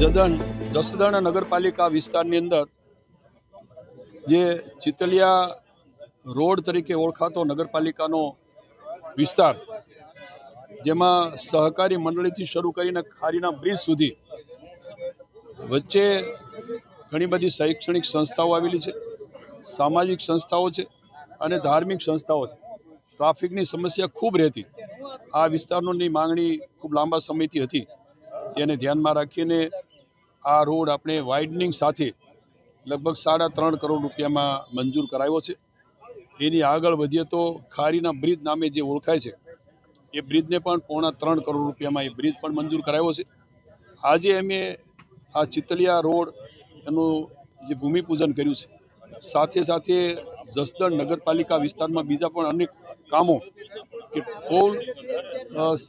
જસદણ નગરપાલિકા વિસ્તારની અંદર જે ચિતલિયા રોડ તરીકે ઓળખાતો નગરપાલિકાનો વિસ્તાર, જેમાં સહકારી મંડળીથી શરૂ કરીને ખારીના બ્રિજ સુધી વચ્ચે ઘણી બધી શૈક્ષણિક સંસ્થાઓ આવેલી છે, સામાજિક સંસ્થાઓ છે અને ધાર્મિક સંસ્થાઓ છે. ટ્રાફિકની સમસ્યા ખૂબ રહેતી. આ વિસ્તારોની માંગણી ખૂબ લાંબા સમયથી હતી. તેને ધ્યાનમાં રાખીને આ રોડ આપણે વાઇડનિંગ સાથે લગભગ 3.5 કરોડ રૂપિયામાં મંજૂર કરાયો છે. એની આગળ વધીએ તો ખારીના બ્રિજ નામે જે ઓળખાય છે એ બ્રિજને પણ 3.25 કરોડ રૂપિયામાં એ બ્રિજ પણ મંજૂર કરાયો છે. આજે અમે આ ચિતલિયા રોડ એનું જે ભૂમિપૂજન કર્યું છે, સાથે સાથે જસદણ નગરપાલિકા વિસ્તારમાં બીજા પણ અનેક કામો કે કુલ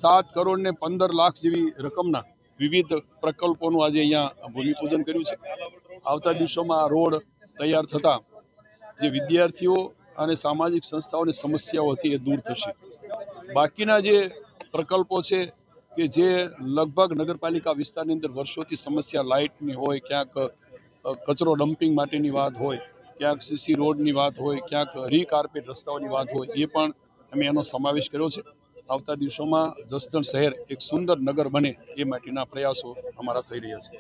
7 કરોડ ને 15 લાખ જેવી રકમના વિવિધ પ્રકલ્પોનું આજે અહીંયા ભૂમિપૂજન કર્યું છે. આવતા દિવસોમાં આ રોડ તૈયાર થતાં જે વિદ્યાર્થીઓ અને સામાજિક સંસ્થાઓની સમસ્યાઓ હતી એ દૂર થશે. બાકીના જે પ્રકલ્પો છે કે જે લગભગ નગરપાલિકા વિસ્તારની અંદર વર્ષોથી સમસ્યા લાઇટની હોય, ક્યાંક કચરો ડમ્પિંગ માટેની વાત હોય, ક્યાંક સીસી રોડની વાત હોય, ક્યાંક રીકાર્પેટ રસ્તાઓની વાત હોય, એ પણ અમે એનો સમાવેશ કર્યો છે. આવતા દિવસોમાં જસદણ શહેર એક સુંદર નગર બને એ માટેના પ્રયાસો અમારા થઈ રહ્યા છે.